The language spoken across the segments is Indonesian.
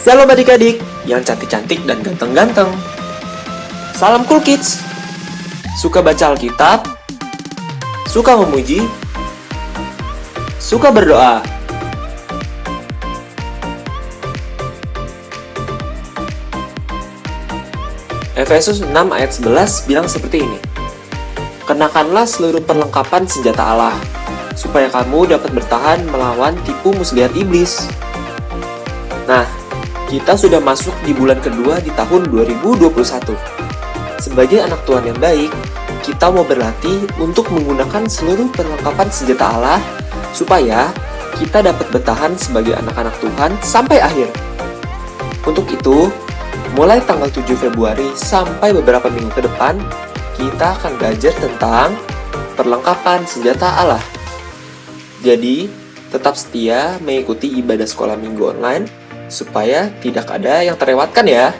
Shalom adik-adik yang cantik-cantik dan ganteng-ganteng. Salam Cool Kids. Suka baca Alkitab? Suka memuji? Suka berdoa? Efesus 6 ayat 11 bilang seperti ini. Kenakanlah seluruh perlengkapan senjata Allah, supaya kamu dapat bertahan melawan tipu muslihat iblis. Nah, kita sudah masuk di bulan kedua di tahun 2021. Sebagai anak Tuhan yang baik, kita mau berlatih untuk menggunakan seluruh perlengkapan senjata Allah supaya kita dapat bertahan sebagai anak-anak Tuhan sampai akhir. Untuk itu, mulai tanggal 7 Februari sampai beberapa minggu ke depan, kita akan belajar tentang perlengkapan senjata Allah. Jadi, tetap setia mengikuti ibadah sekolah minggu online supaya tidak ada yang terlewatkan ya.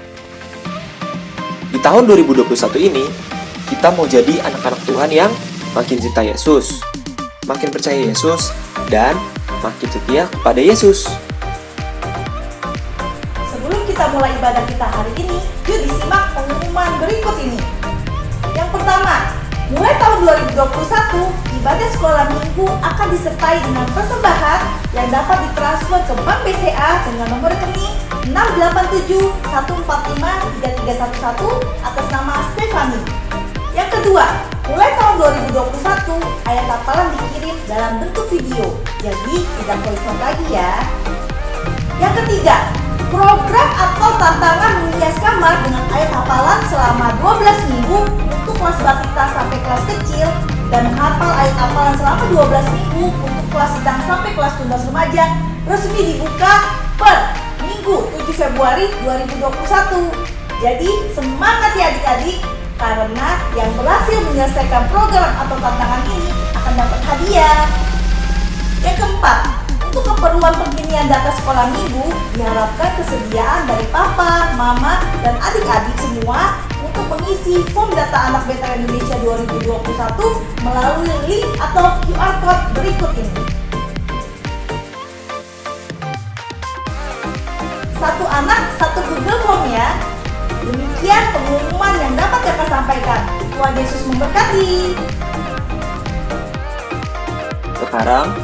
Di tahun 2021 ini, kita mau jadi anak-anak Tuhan yang makin cinta Yesus, makin percaya Yesus, dan makin setia kepada Yesus. Sebelum kita mulai ibadah kita hari ini, yuk disimak pengumuman berikut ini. Yang pertama, mulai tahun 2021, ibadah sekolah minggu akan disertai dengan persembahan yang dapat ditransfer ke Bank BCA dengan nomor rekening 68714533311 atas nama Stefani. Yang kedua, mulai tahun 2021, ayat hafalan dikirim dalam bentuk video, jadi tidak voice note lagi ya. Yang ketiga, program atau tantangan menghias kamar dengan ayat hafalan selama 12 minggu untuk kelas balita sampai kelas kecil dan menghafal ayat hafalan selama 12 minggu untuk kelas sedang sampai kelas tuntas remaja resmi dibuka per Minggu 7 Februari 2021. Jadi semangat ya adik-adik, karena yang berhasil menyelesaikan program atau tantangan ini akan dapat hadiah. Yang keempat, untuk keperluan pengiriman data sekolah minggu, diharapkan kesediaan dari papa, mama, dan adik-adik semua untuk mengisi form data anak Better Indonesia 2021 melalui link atau QR Code berikut ini. Satu anak, satu Google Form ya. Demikian pengumuman yang dapat kakak sampaikan. Tuhan Yesus memberkati. Sekarang,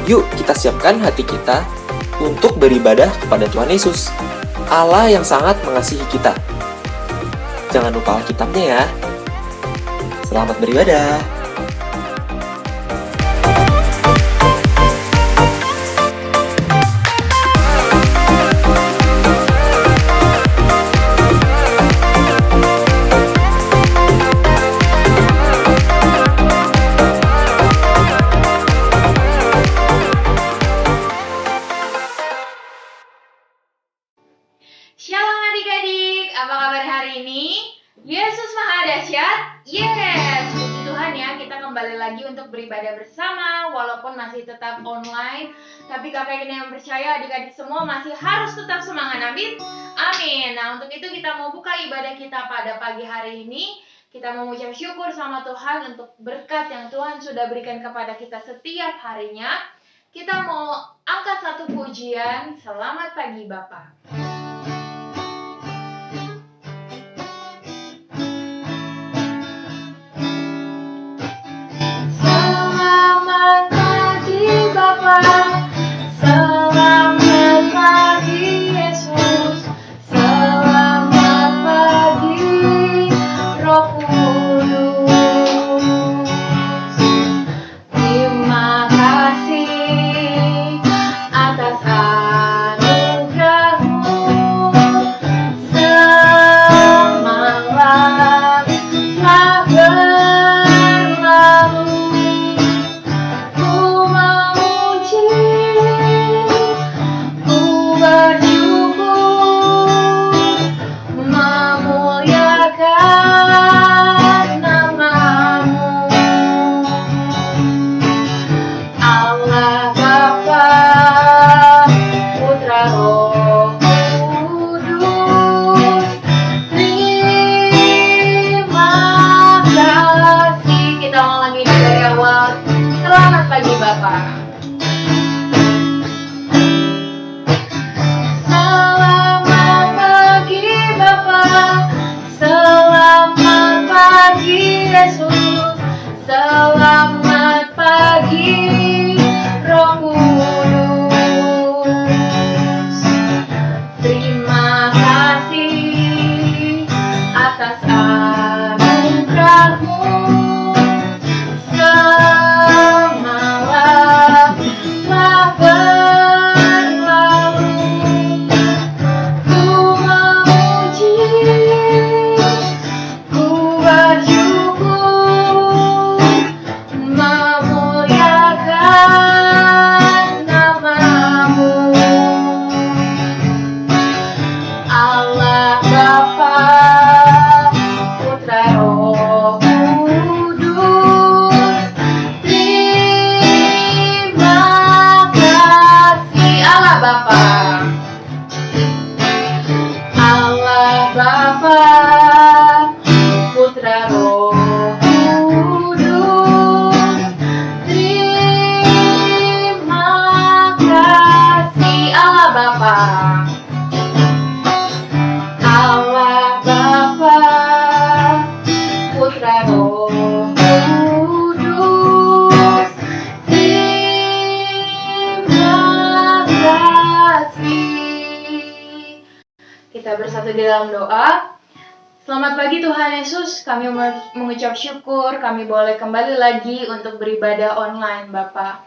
yuk kita siapkan hati kita untuk beribadah kepada Tuhan Yesus, Allah yang sangat mengasihi kita. Jangan lupa Alkitabnya ya. Selamat beribadah. Shalom adik-adik, apa kabar hari ini? Yesus Maha Dahsyat, yes! Puji Tuhan ya, kita kembali lagi untuk beribadah bersama, walaupun masih tetap online. Tapi kakak ini yang percaya adik-adik semua masih harus tetap semangat, amin? Amin. Nah, untuk itu kita mau buka ibadah kita pada pagi hari ini. Kita mau mengucap syukur sama Tuhan untuk berkat yang Tuhan sudah berikan kepada kita setiap harinya. Kita mau angkat satu pujian, selamat pagi Bapak. Selamat pagi Bapa, selamat pagi Yesus, selamat pagi Roh Kudus. Terima kasih atas anugerah-Mu, semangat telah berlalu. Ku memuji, ku bersyukur, memuliakan nama-Mu. Allah Bapa, Putra Roh Kudus, terima kasih. Kita ulang lagi dari awal. Selamat pagi Bapak. Selamat Selamat pagi, Roh Kudus. Terima kasih atas anugerah-Mu. Semalam telah berlalu, ku memuji, ku bersyukur, memuliakan nama-Mu. Allah Bapa, Putra, Roh Kudus, terima kasih. Allah Bapa, Allah Bapa, Putra, Roh Kudus, terima kasih. Allah Bapa, Allah Bapa, Putra, Roh Kudus, terima kasih. Kita bersatu di dalam doa. Selamat pagi Tuhan Yesus, kami mengucap syukur kami boleh kembali lagi untuk beribadah online Bapa.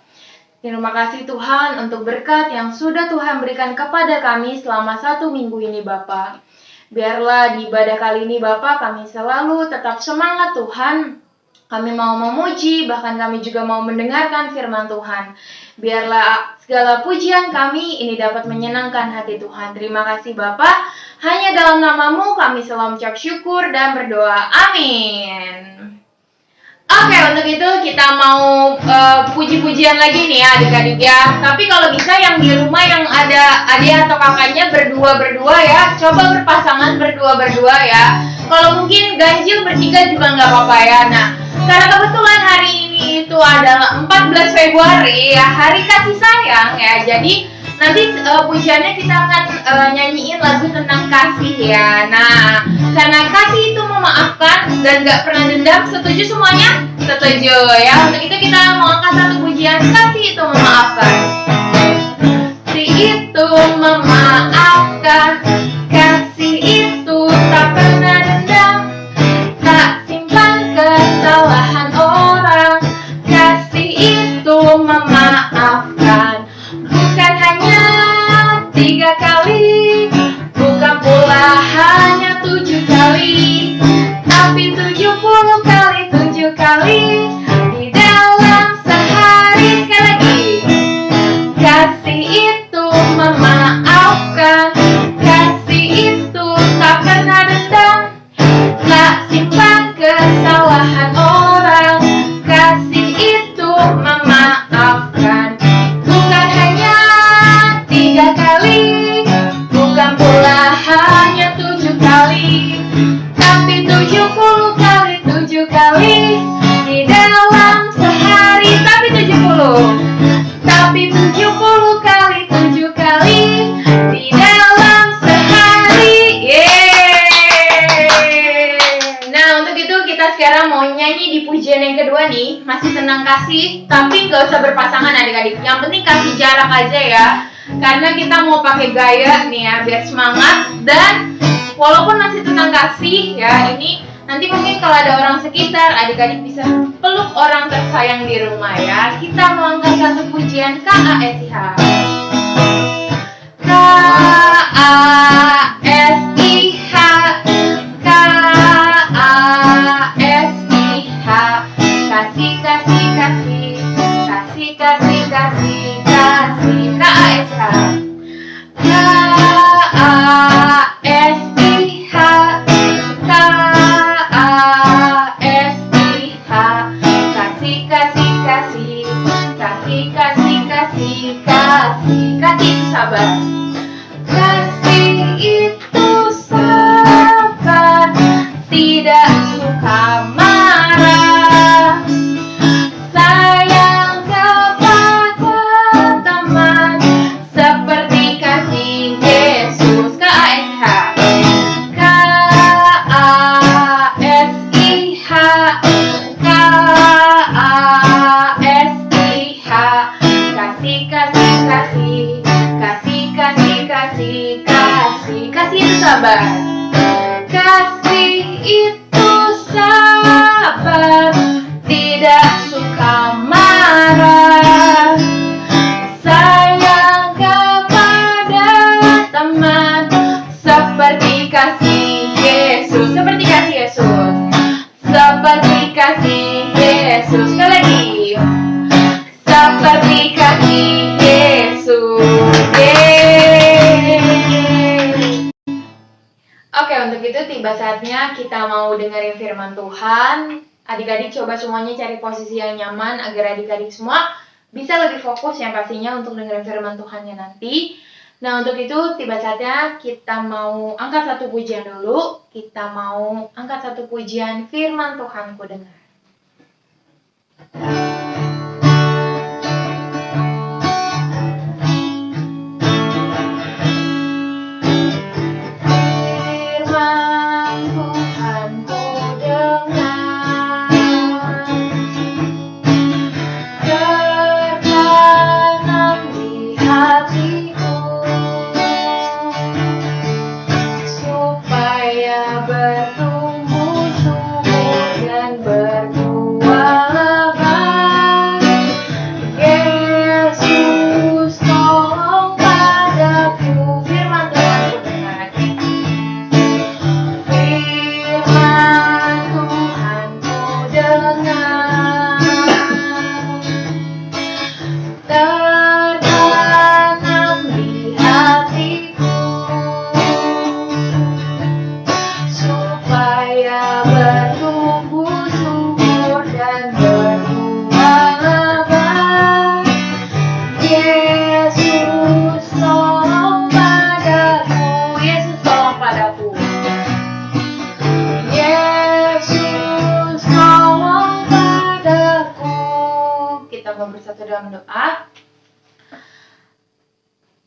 Terima kasih Tuhan untuk berkat yang sudah Tuhan berikan kepada kami selama 1 minggu ini Bapa. Biarlah di ibadah kali ini Bapa kami selalu tetap semangat Tuhan. Kami mau memuji, bahkan kami juga mau mendengarkan firman Tuhan. Biarlah segala pujian kami ini dapat menyenangkan hati Tuhan. Terima kasih Bapa. Hanya dalam nama-Mu kami selalu mengucap syukur dan berdoa. Amin. Oke, untuk itu kita mau puji-pujian lagi nih ya adik-adik ya. Tapi kalau bisa yang di rumah yang ada adik atau kakaknya berdua-berdua ya, coba berpasangan berdua-berdua ya. Kalau mungkin ganjil bertiga juga nggak apa-apa ya. Nah, karena kebetulan hari ini itu adalah 14 Februari ya, hari kasih sayang ya. Jadi nanti pujiannya kita akan nyanyiin lagu tentang kasih ya. Nah, karena kasih itu memaafkan dan gak pernah dendam, setuju semuanya? Setuju ya. Untuk itu kita mau angkat satu pujian, kasih itu memaafkan. Kasih itu memaafkan, kasih itu tak pernah dendam, tak simpan kesalahan orang. Kasih itu memaafkan, bukan hanya 3 kali, bukan pula hanya 7 kali, tapi 70 kali 7 kali di dalam sehari. Sekali lagi, kasih itu memaafkan, kasih itu tak pernah dendam, tak simpan kesalahan orang. Kasih itu memaafkan, bukan hanya 3 kali, bukan pula hanya 7 kali, tapi 70 kali 7 kali di dalam sehari. Tapi 70 kali 7 kali di dalam sehari. Yeay. Nah, untuk itu kita sekarang mau nyanyi di pujian yang kedua nih, masih tentang kasih, tapi nggak usah berpasangan adik-adik. Yang penting kasih jarak aja ya. Karena kita mau pakai gaya nih ya, biar semangat. Dan walaupun masih tentang kasih ya, ini nanti mungkin kalau ada orang sekitar, adik-adik bisa peluk orang tersayang di rumah ya. Kita mau angkat satu pujian KASIH. KASIH, KASIH, kasih, kasih, kasih, kasih, kasih, kasih, kasih, KASIH. KASIH, KASIH, kasih, kasih, kasih, kasih, kasih, kasih, kasih, kasih itu sabar. Kasih itu sabar, tidak suka marah, sayang kepada teman, seperti kasih Yesus. KASIH, KASIH, KASIH, itu tiba saatnya kita mau dengerin firman Tuhan. Adik-adik coba semuanya cari posisi yang nyaman agar adik-adik semua bisa lebih fokus yang pastinya untuk dengerin firman Tuhannya nanti. Nah, untuk itu tiba saatnya kita mau angkat satu pujian dulu. Kita mau angkat satu pujian firman Tuhan ku dengar.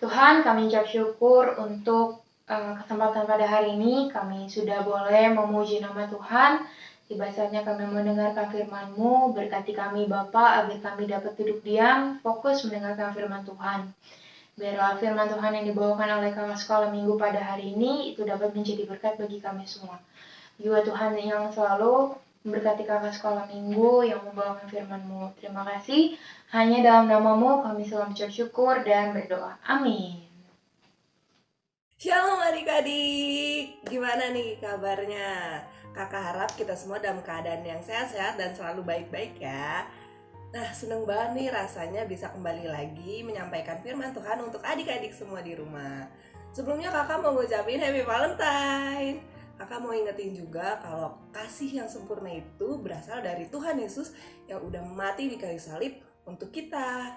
Tuhan, kami ucap syukur untuk kesempatan pada hari ini. Kami sudah boleh memuji nama Tuhan. Tiba saatnya kami mendengarkan firman-Mu. Berkati kami Bapa agar kami dapat duduk diam, fokus mendengarkan firman Tuhan. Biarlah firman Tuhan yang dibawakan oleh kakak sekolah minggu pada hari ini itu dapat menjadi berkat bagi kami semua. Juga Tuhan yang selalu memberkati kakak sekolah minggu yang membawakan firman-Mu. Terima kasih. Hanya dalam nama-Mu kami selalu mengucap syukur dan berdoa. Amin. Shalom adik-adik, gimana nih kabarnya? Kakak harap kita semua dalam keadaan yang sehat-sehat dan selalu baik-baik ya. Nah, seneng banget nih rasanya bisa kembali lagi menyampaikan firman Tuhan untuk adik-adik semua di rumah. Sebelumnya kakak mau ngucapin Happy Valentine. Kakak mau ingetin juga kalau kasih yang sempurna itu berasal dari Tuhan Yesus yang udah mati di kayu salib untuk kita.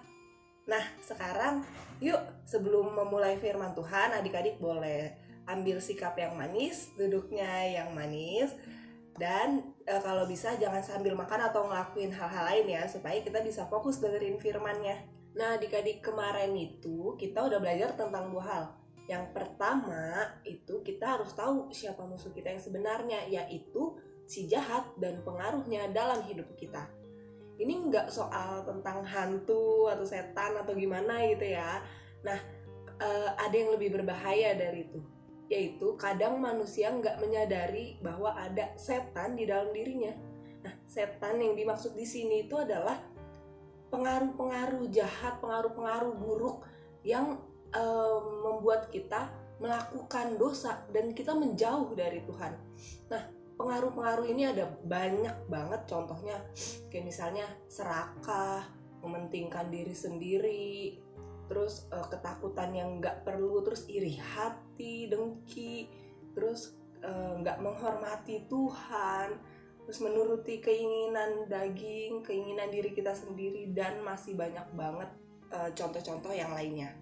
Nah, sekarang yuk sebelum memulai firman Tuhan, adik-adik boleh ambil sikap yang manis, duduknya yang manis. Dan kalau bisa jangan sambil makan atau ngelakuin hal-hal lain ya, supaya kita bisa fokus dengerin firman-Nya. Nah, adik-adik, kemarin itu kita udah belajar tentang dua hal. Yang pertama itu kita harus tahu siapa musuh kita yang sebenarnya, yaitu si jahat dan pengaruhnya dalam hidup kita. Ini nggak soal tentang hantu atau setan atau gimana gitu ya. Nah, ada yang lebih berbahaya dari itu, yaitu kadang manusia nggak menyadari bahwa ada setan di dalam dirinya. Nah, setan yang dimaksud di sini itu adalah pengaruh-pengaruh jahat, pengaruh-pengaruh buruk yang membuat kita melakukan dosa dan kita menjauh dari Tuhan. Nah, pengaruh-pengaruh ini ada banyak banget, contohnya kayak misalnya serakah, mementingkan diri sendiri, terus ketakutan yang nggak perlu, terus iri hati, dengki, terus nggak menghormati Tuhan, terus menuruti keinginan daging, keinginan diri kita sendiri, dan masih banyak banget contoh-contoh yang lainnya.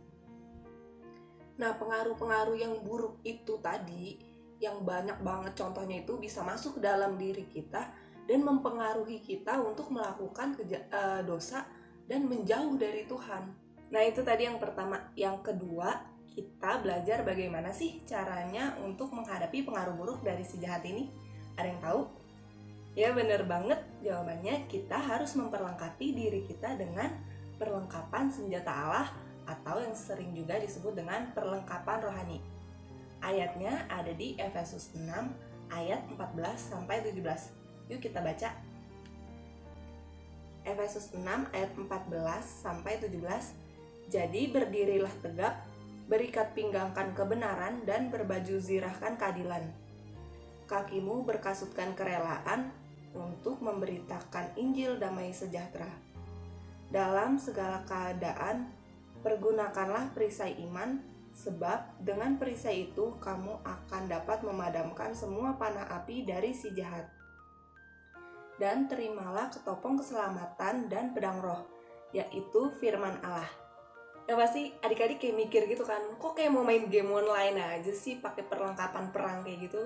Nah, pengaruh-pengaruh yang buruk itu tadi, yang banyak banget contohnya itu bisa masuk ke dalam diri kita dan mempengaruhi kita untuk melakukan dosa dan menjauh dari Tuhan. Nah, itu tadi yang pertama. Yang kedua, kita belajar bagaimana sih caranya untuk menghadapi pengaruh buruk dari si jahat ini. Ada yang tahu? Ya, bener banget. Jawabannya kita harus memperlengkapi diri kita dengan perlengkapan senjata Allah atau yang sering juga disebut dengan perlengkapan rohani. Ayatnya ada di Efesus 6 ayat 14-17. Yuk kita baca. Efesus 6 ayat 14-17. Jadi berdirilah tegap, berikat pinggangkan kebenaran dan berbaju zirahkan keadilan. Kakimu berkasutkan kerelaan untuk memberitakan Injil damai sejahtera. Dalam segala keadaan, pergunakanlah perisai iman Sebab dengan perisai itu kamu akan dapat memadamkan semua panah api dari si jahat. Dan terimalah ketopong keselamatan dan pedang roh, yaitu firman Allah. Nah pasti adik-adik kayak mikir gitu kan, kok kayak mau main game online aja sih pakai perlengkapan perang kayak gitu.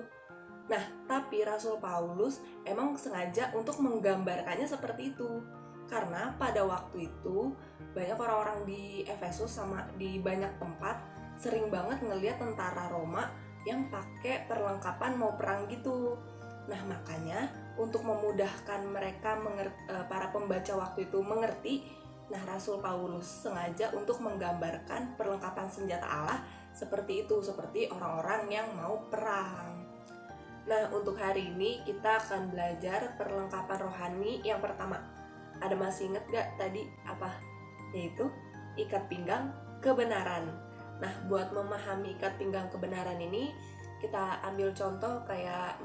Nah tapi Rasul Paulus emang sengaja untuk menggambarkannya seperti itu. Karena pada waktu itu banyak orang-orang di Efesus sama di banyak tempat sering banget ngelihat tentara Roma yang pakai perlengkapan mau perang gitu. Nah makanya untuk memudahkan mereka para pembaca waktu itu mengerti, nah Rasul Paulus sengaja untuk menggambarkan perlengkapan senjata Allah seperti itu, seperti orang-orang yang mau perang. Nah untuk hari ini kita akan belajar perlengkapan rohani yang pertama. Ada masih inget gak tadi apa? Yaitu ikat pinggang kebenaran. Nah buat memahami ikat pinggang kebenaran ini kita ambil contoh kayak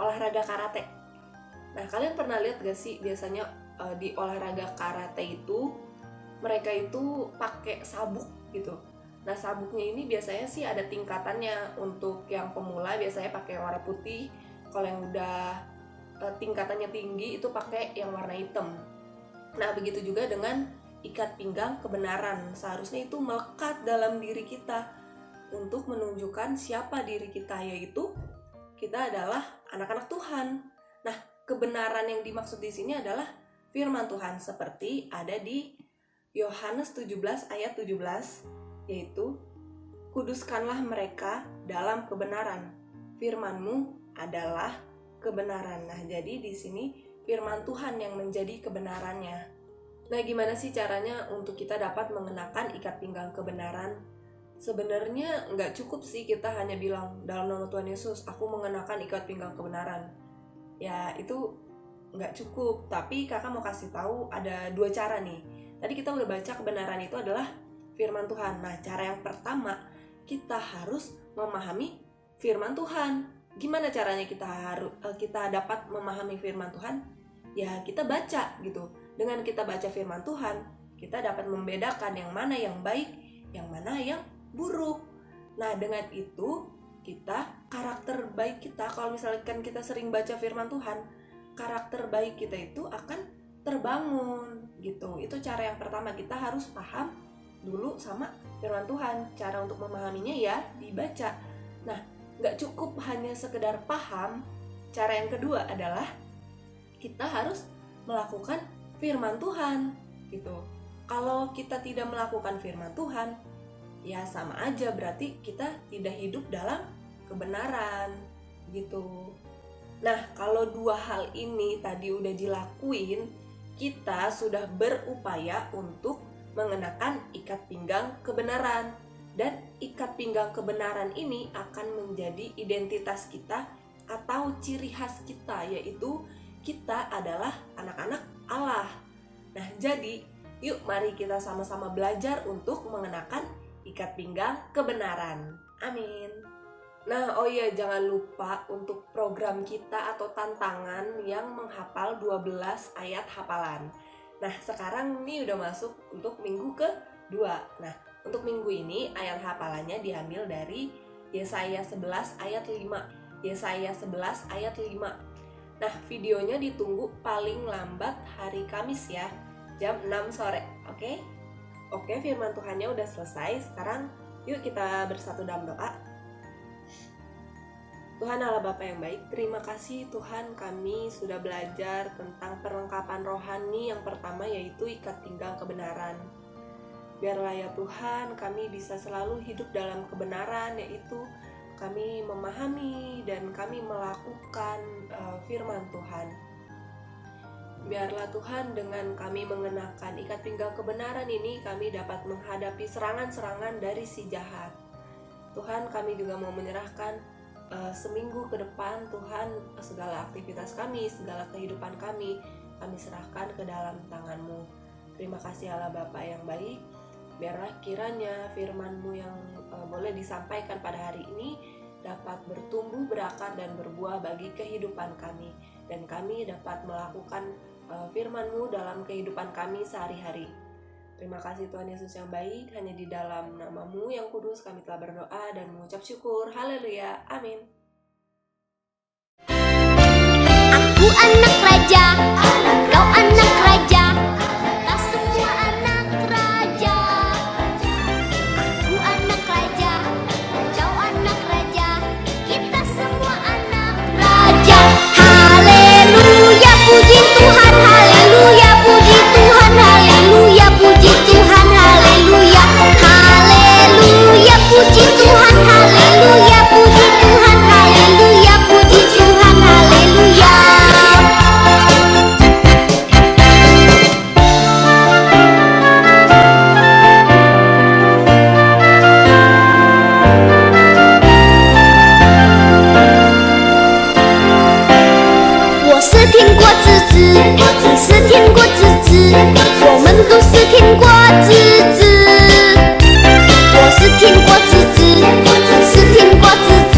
olahraga karate. Nah kalian pernah lihat gak sih biasanya di olahraga karate itu mereka itu pakai sabuk gitu. Nah sabuknya ini biasanya sih ada tingkatannya. Untuk yang pemula biasanya pakai warna putih, kalau yang udah tingkatannya tinggi itu pakai yang warna hitam. Nah begitu juga dengan ikat pinggang kebenaran, seharusnya itu melekat dalam diri kita untuk menunjukkan siapa diri kita, yaitu kita adalah anak-anak Tuhan. Nah kebenaran yang dimaksud di sini adalah firman Tuhan seperti ada di Yohanes 17 ayat 17, yaitu kuduskanlah mereka dalam kebenaran, firman-Mu adalah kebenaran. Nah, jadi di sini firman Tuhan yang menjadi kebenarannya. Nah, gimana sih caranya untuk kita dapat mengenakan ikat pinggang kebenaran? Sebenarnya nggak cukup sih kita hanya bilang dalam nama Tuhan Yesus, aku mengenakan ikat pinggang kebenaran. Ya, itu nggak cukup. Tapi kakak mau kasih tahu ada dua cara nih. Tadi kita udah baca kebenaran itu adalah firman Tuhan. Nah, cara yang pertama, kita harus memahami firman Tuhan. Gimana caranya kita dapat memahami firman Tuhan? Ya, kita baca gitu. Dengan kita baca firman Tuhan, kita dapat membedakan yang mana yang baik, yang mana yang buruk. Nah, dengan itu karakter baik kita, kalau misalkan kita sering baca firman Tuhan, karakter baik kita itu akan terbangun gitu. Itu cara yang pertama, kita harus paham dulu sama firman Tuhan. Cara untuk memahaminya ya dibaca. Nah, gak cukup hanya sekedar paham. Cara yang kedua adalah kita harus melakukan firman Tuhan gitu. Kalau kita tidak melakukan firman Tuhan, ya sama aja berarti kita tidak hidup dalam kebenaran gitu. Nah, kalau dua hal ini tadi udah dilakuin, kita sudah berupaya untuk mengenakan ikat pinggang kebenaran. Dan ikat pinggang kebenaran ini akan menjadi identitas kita atau ciri khas kita, yaitu kita adalah anak-anak Allah. Nah, jadi yuk mari kita sama-sama belajar untuk mengenakan ikat pinggang kebenaran. Amin. Nah, oh iya, jangan lupa untuk program kita atau tantangan yang menghafal 12 ayat hafalan. Nah, sekarang ini udah masuk untuk minggu kedua. Nah, untuk minggu ini ayat hafalannya diambil dari Yesaya 11 ayat 5. Yesaya 11 ayat 5. Nah, videonya ditunggu paling lambat hari Kamis ya, jam 6 sore, oke? Oke, firman Tuhannya udah selesai. Sekarang yuk kita bersatu dalam doa. Tuhan Allah Bapa yang baik, terima kasih Tuhan, kami sudah belajar tentang perlengkapan rohani yang pertama, yaitu ikat pinggang kebenaran. Biarlah ya Tuhan, kami bisa selalu hidup dalam kebenaran, yaitu kami memahami dan kami melakukan firman Tuhan. Biarlah Tuhan, dengan kami mengenakan ikat pinggang kebenaran ini, kami dapat menghadapi serangan-serangan dari si jahat. Tuhan, kami juga mau menyerahkan seminggu ke depan, Tuhan, segala aktivitas kami, segala kehidupan kami serahkan ke dalam tangan-Mu. Terima kasih Allah Bapa yang baik. Biarlah kiranya firman-Mu yang boleh disampaikan pada hari ini dapat bertumbuh, berakar, dan berbuah bagi kehidupan kami. Dan kami dapat melakukan firman-Mu dalam kehidupan kami sehari-hari. Terima kasih Tuhan Yesus yang baik, hanya di dalam nama-Mu yang kudus kami telah berdoa dan mengucap syukur. Haleluya. Amin. Aku anak raja, kau anak raja, kita semua anak raja. Aku anak raja, kau anak raja, kita semua anak raja. Haleluya, puji Tuhan, haleluya, puji Tuhan, haleluya, puji Tuhan, haleluya. Haleluya, puji Tuhan, haleluya, puji Tuhan, haleluya, puji Tuhan, haleluya.我是天国之子，你是天国之子，我们都是天国之子。我是天国之子，你是天国之子，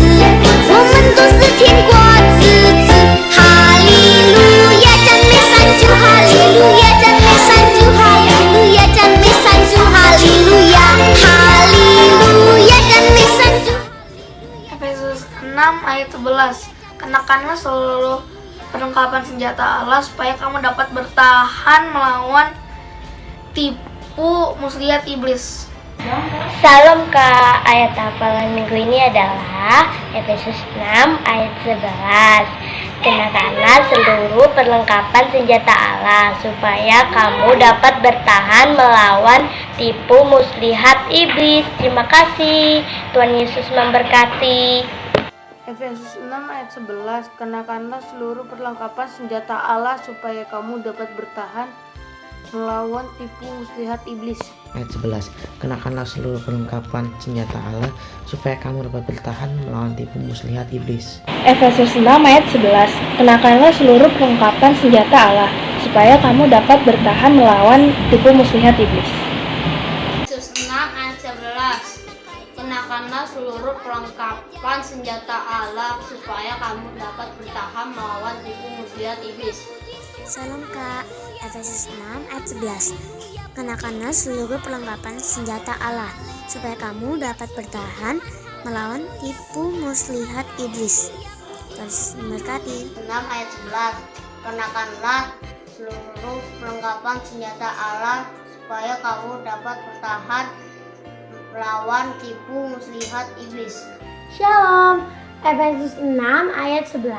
我们都是天国之子。哈利路亚，赞美上主，哈利路亚，赞美上主，哈利路亚，赞美上主，哈利路亚，哈利路亚，赞美上主。 Efesus 6 ayat 11. Kenakanlah seluruh perlengkapan senjata Allah supaya kamu dapat bertahan melawan tipu muslihat iblis. Salam Kak, ayat hafalan minggu ini adalah Efesus 6 ayat 11. Kenakanlah seluruh perlengkapan senjata Allah supaya kamu dapat bertahan melawan tipu muslihat iblis. Terima kasih, Tuhan Yesus memberkati. Efesus 6 ayat 11. Kenakanlah seluruh perlengkapan senjata Allah supaya kamu dapat bertahan melawan tipu muslihat iblis. Ayat 11. Kenakanlah seluruh perlengkapan senjata Allah supaya kamu dapat bertahan melawan tipu muslihat iblis. Efesus 6 ayat 11. Kenakanlah seluruh perlengkapan senjata Allah supaya kamu dapat bertahan melawan tipu muslihat iblis. Efesus 6 ayat 11. Kenakanlah seluruh perlengkapan senjata Allah supaya kamu dapat bertahan melawan tipu muslihat iblis. Salam Kak, Efesus 6 ayat 11. Kenakanlah seluruh perlengkapan senjata Allah supaya kamu dapat bertahan melawan tipu muslihat iblis. Terus memberkati. 6 ayat 11. Kenakanlah seluruh perlengkapan senjata Allah supaya kamu dapat bertahan melawan tipu muslihat iblis. Shalom, Efesus 6 ayat 11.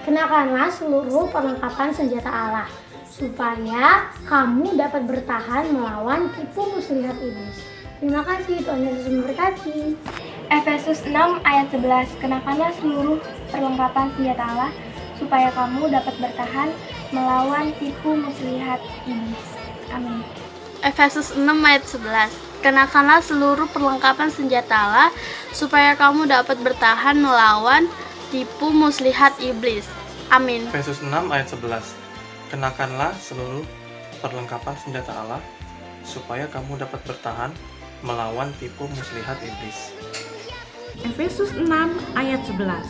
Kenakanlah seluruh perlengkapan senjata Allah supaya kamu dapat bertahan melawan tipu muslihat iblis. Terima kasih, Tuhan Yesus memberkati. Efesus 6 ayat 11. Kenakanlah seluruh perlengkapan senjata Allah supaya kamu dapat bertahan melawan tipu muslihat iblis. Amin. Efesus 6 ayat 11. Kenakanlah seluruh perlengkapan senjata Allah supaya kamu dapat bertahan melawan tipu muslihat iblis. Amin. Efesus 6 ayat 11. Kenakanlah seluruh perlengkapan senjata Allah supaya kamu dapat bertahan melawan tipu muslihat iblis. Efesus 6 ayat 11.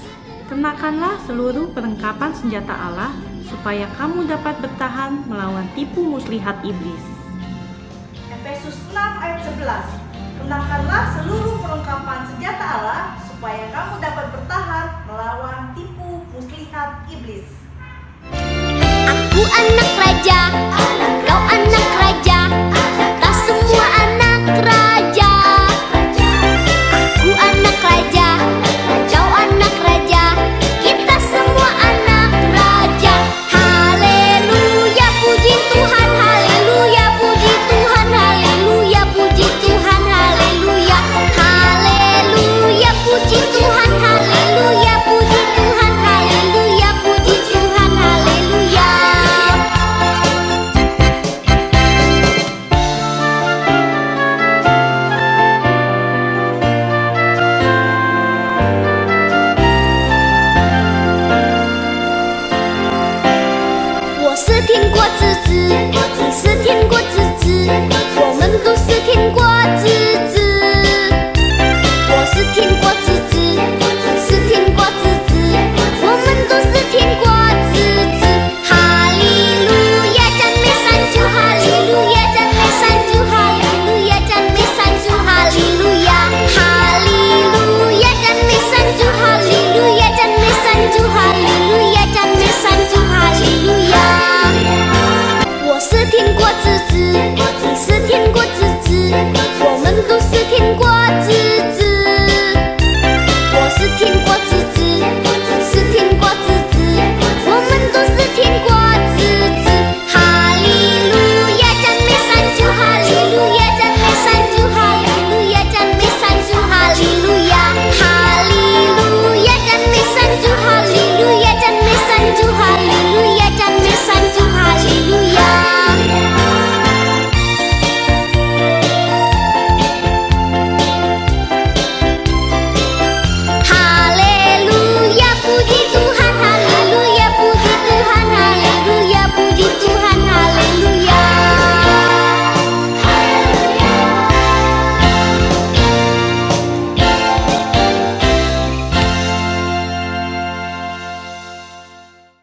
Kenakanlah seluruh perlengkapan senjata Allah supaya kamu dapat bertahan melawan tipu muslihat iblis. Efesus 6 ayat 11. Kenakanlah seluruh perlengkapan senjata Allah supaya kamu dapat bertahan melawan tipu muslihat iblis. Aku anak raja, kau anak raja, kita semua anak raja. Aku anak raja, kau anak raja, kita semua anak raja. Haleluya, puji Tuhan, haleluya, puji Tuhan, haleluya, puji Tuhan, haleluya. Haleluya, puji Tuhan, haleluya, puji Tuhan, haleluya, puji Tuhan, haleluya. 听过之子，你是听过之子，我们都是听过